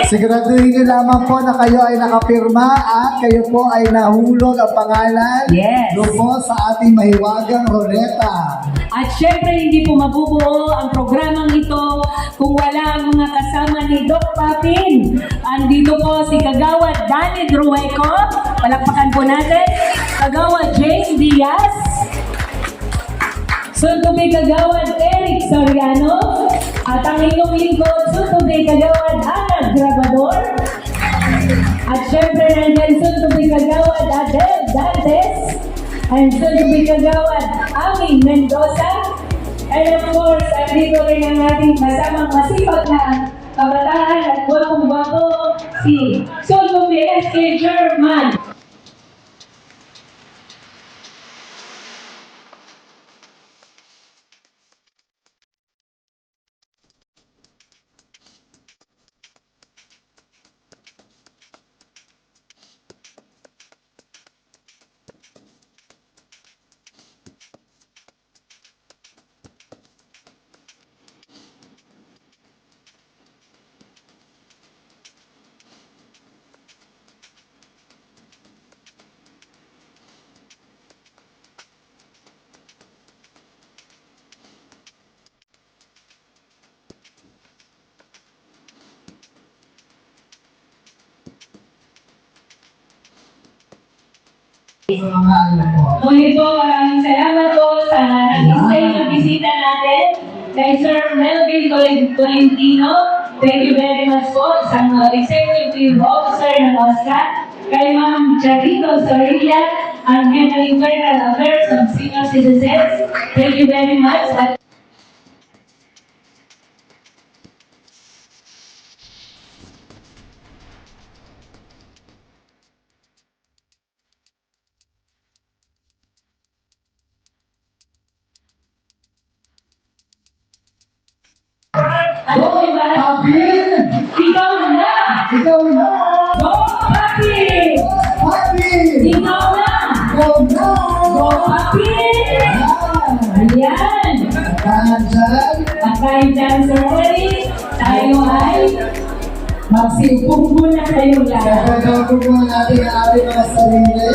Siguraduhin niyo lamang po na kayo ay nakapirma at kayo po ay nahulog ang pangalan Yes. doon po sa ating mahiwagang roleta. At syempre, hindi po mabubuo ang programang ito kung wala ang mga kasama ni Doc Papin. Andito po si Kagawad Danny Drueco. Palakpakan po natin. Kagawad James Diaz. Soon to be Kagawad Eric Soriano. At ang inyong lingkod, soon to be Kagawad Ana Grabador. At syempre, nandyan soon to be Kagawad Adel Dantes. And soon to be Kagawad Ami Mendoza. And of course, andito rin ang ating kasamang masipag na kabataan at gwapong-gwapo si soon to be SK German. Muli po, maraming salamat po sa nag-stay na bisita natin kay Sir Melvin Tolentino. Thank you very much po sa mga Executive Officer ng OSCA, kay Ma'am Charito Sorilla, ang Head of Internal Affairs of Senior Citizens. Thank you very much. At ano po ba? Papin! Ikaw na! Ikaw na! Go, Papi! Papin! Ikaw na! Go na! Go, Papi! Ayan! Kahan dyan. At kahit dyan, Sir Eric, tayo ay magsiupong muna kayong lahat. Kaya po po natin ang ating mga sarili.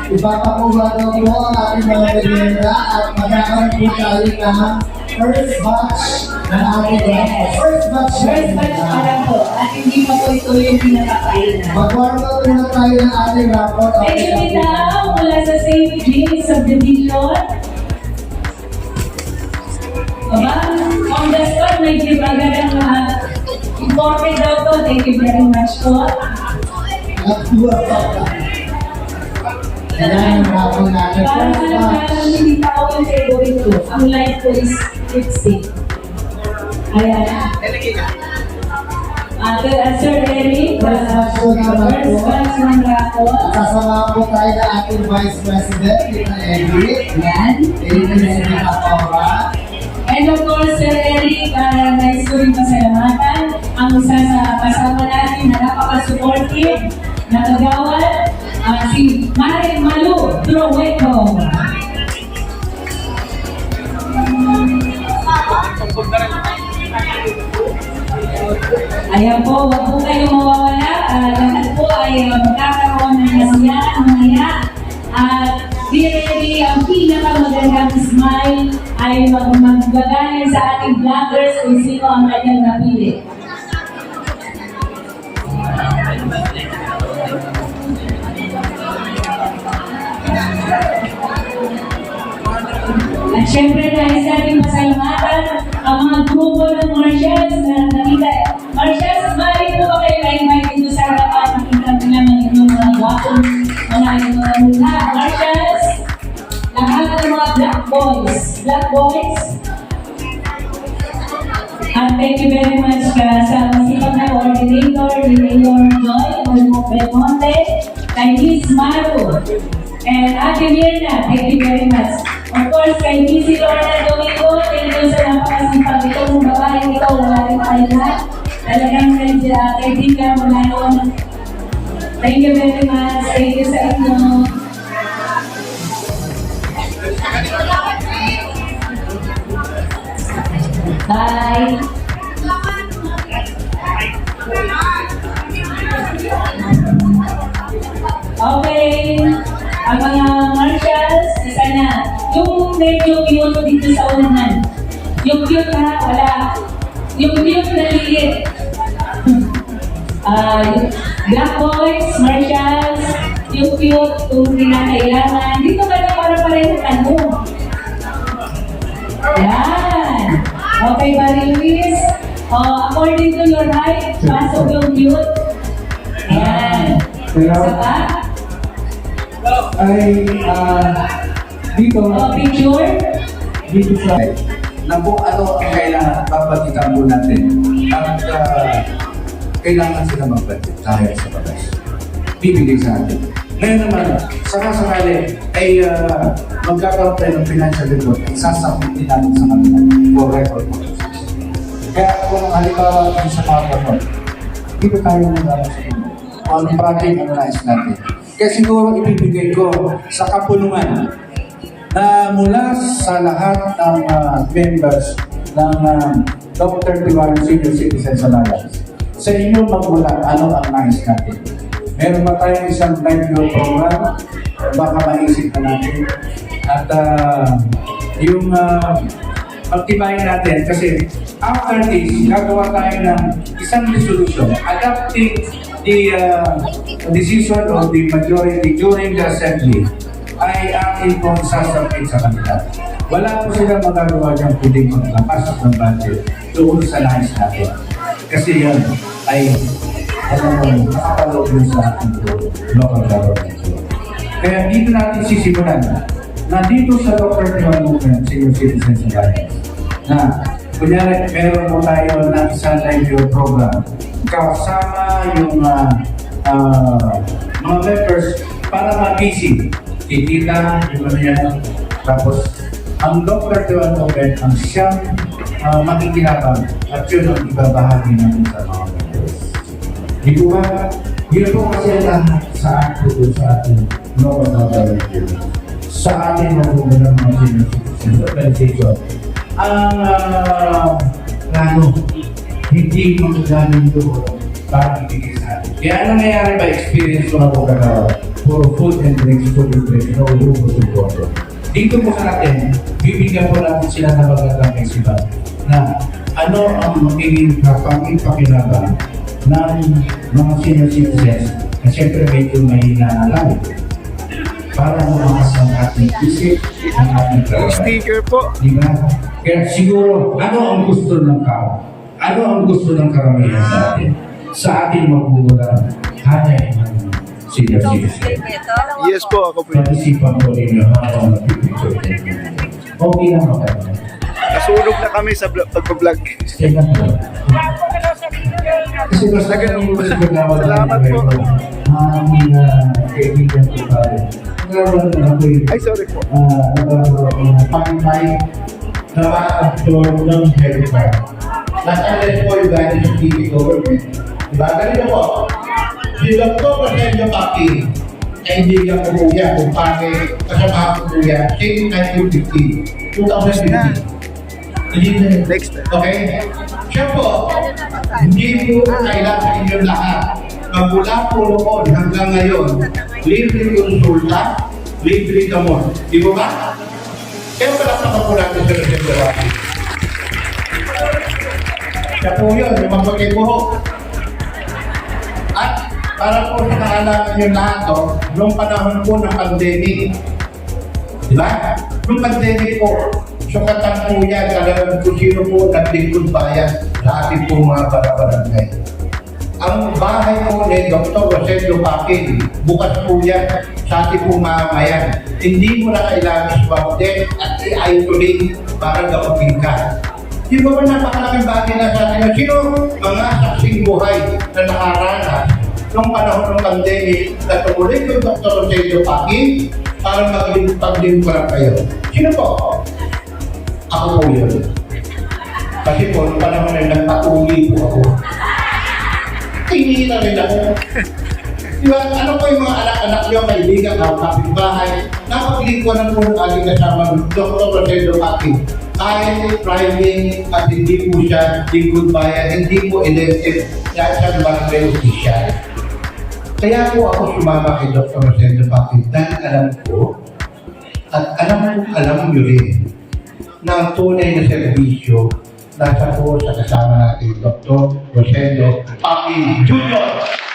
Ipapakuha na po ang ating mga merienda at magkakaroon po tayo ng first batch ng ating first batch. First batch pa lang po. At hindi pa po ito yung pinakakainan. Mag-warm up muna tayo ng ating rapport. Thank you, Tita, mula sa St. James Subdivision. Aba, on the spot, may gibaga ng mga imported daw to. Thank you very much po. At dua pa. Kaya yung rapport natin. Para First sa batch. parang hindi tao yung favorite ko. Ang life ko is lipstick. Ayan. Sir Eric, First batch po naman po. first batch ng rapport. Sasama po tayo ng ating Vice President, Tita Edith. Yan. Thank you, Tita Paula. And of course, Sir Eric, nais ko rin pasalamatan ang isa sa kasama natin na napaka-supportive na kagawad, si Mare Malu Drueco. Ayan po, wag po kayong mawawala. Lahat po ay magkakaroon ng kasiyahan mamaya. At be ready, ang pinakamagandang smile ay magbagaling sa ating vloggers kung sino ang kanyang napili. At syempre dahil sa ating pasalamatan, ang mga grupo ng marshals na nakita. Marshals, mali po ba kayo na-invite dito sa harapan? Nakita ko naman inyong mga wapong mga mula. Marshals, lahat ng mga black boys. Black boys. At thank you very much sa masipag na coordinator, ni Mayor Joy Belmonte, kay Miss Maru, and Ate Mirna, thank you very much. Of course, kay Miss Lorna Domingo, thank you sa napakasipag itong babaeng ito, wala rin tayo lahat. Talagang kaibigan mula noon. Thank you very much. Thank you sa inyo. Bye. Ang mga marshals, isa na. Yung medyo cute dito sa unahan. Yung cute ha, wala. Yung cute na liit. Yung black boys, marshals, yung cute, kung kinakailangan. Dito ka na para pareho tanong. Yan. Okay ba, Luis? According to your height, pasok yung cute. Yan. Isa pa? Ay, dito, Picture? dito sa na kung ano ang kailangan, papatikan po natin. At kailangan sila mag-budget dahil sa bagas. Bibigay sa atin. Ngayon naman, sakasakali ay magkakaroon tayo ng financial report at sasakit din natin sa kanila for record purposes. Kaya kung halimbawa sa mga report, dito tayo nag-aaral sa inyo. Kung anong project ang nais natin. Kaya siguro ibibigay ko sa kapulungan na mula sa lahat ng members ng Dr. Tiwanan Senior Citizens Alliance. Sa inyo magmula ano ang nais natin. Meron ba tayong isang live program? Baka maisip na natin. At yung pagtibayin natin kasi after this, gagawa tayo ng isang resolution adapting the decision of the majority during the assembly ay aking kong sasabit sa kanila. Wala po silang magagawa dyan pwedeng magpapasok ng budget doon sa nais natin. Kasi yan ay nakapaloob yun sa ating local government. Kaya dito natin sisimulan na dito sa Dr. Tiwanan Movement, Senior Citizens Alliance, na kunyari meron po tayo ng isang live program kasama yung mga members para mag-busy. Titita, yung ano yan. Tapos, ang Dr. Tiwanan Movement ang siyang makikinabang at yun ang ibabahagi namin sa mga members. Di po ba? Yun po kasi lahat sa atin sa ating local government. Sa ating mga senior citizens organization. Ang hindi magagaling doon para ibigay sa atin. Kaya ano nangyayari ba experience ko na po for food and drinks, no grupo sa boto. Dito po sa atin, bibigyan po natin sila na magandang isipan na ano ang magiging kapangipakinabang ng mga senior citizens na siyempre medyo mahina na lang para lumakas ang ating isip, ang ating trabaho. Sticker po. Diba? Kaya siguro, ano ang gusto ng tao? Ano ang gusto ng karamihan sa atin? Sa ating magugulang hanay ng senior citizen. Yes po, ako po. Pag-isipan po ninyo habang nag-picture. Okay lang ako. Nasunog na kami sa pag-vlog. Stay lang po. Kasi basta ganun po sa pagkawala. Salamat po. Ang kaibigan ko tayo. Nagkaroon na ako yung Ay, sorry po. pangitay na ma-absorb ng health care. Nasa-alis po yung galing sa TV government. Diba? Ganito po. Si Dr. Rogelio Paki, kaibigan ko po yan, kung bakit kasama ko po yan, since 1950, 2050. Next. Okay? Siya po, hindi po kailangan inyong lahat. Magmula po noon hanggang ngayon, libre konsulta, libre gamot. Di ba ba? Kaya pala sa po natin sa Rogelio Paki. Siya po yun, yung mapagay buhok. At para po sa kaalaman nyo lahat, noong panahon po ng pandemic, di ba? Noong pandemic po, sukatan po yan, talagang kung sino po naglingkod bayan sa ating po mga barangay. Ang bahay po ni Dr. Rogelio Paki, bukas po yan sa ating po mamamayan. Hindi mo na kailangan swab test at i-isolate para gamutin ka. Di ba napakalaking bagay na sa atin? Sino mga saksing buhay na nakaranas noong panahon ng pandemic na tumuloy yung Dr. Rogelio Paki para maglingkuran kayo? Sino po? Ako po yun. Kasi po, noong panahon na nagpatuloy po ako. Tinita rin ako. Diba, ano po yung mga anak-anak nyo, kaibigan, kapitbahay, napaglingkuran po ng ating kasama Dr. Rogelio Paki. Kahit private at hindi po siya lingkod bayan, hindi po elected dahil sa barangay official. Kaya po ako sumama kay Dr. Rosendo Pacquiao dahil alam ko at alam nyo rin na ang tunay na serbisyo nasa po sa kasama natin Dr. Rosendo Pacquiao Jr.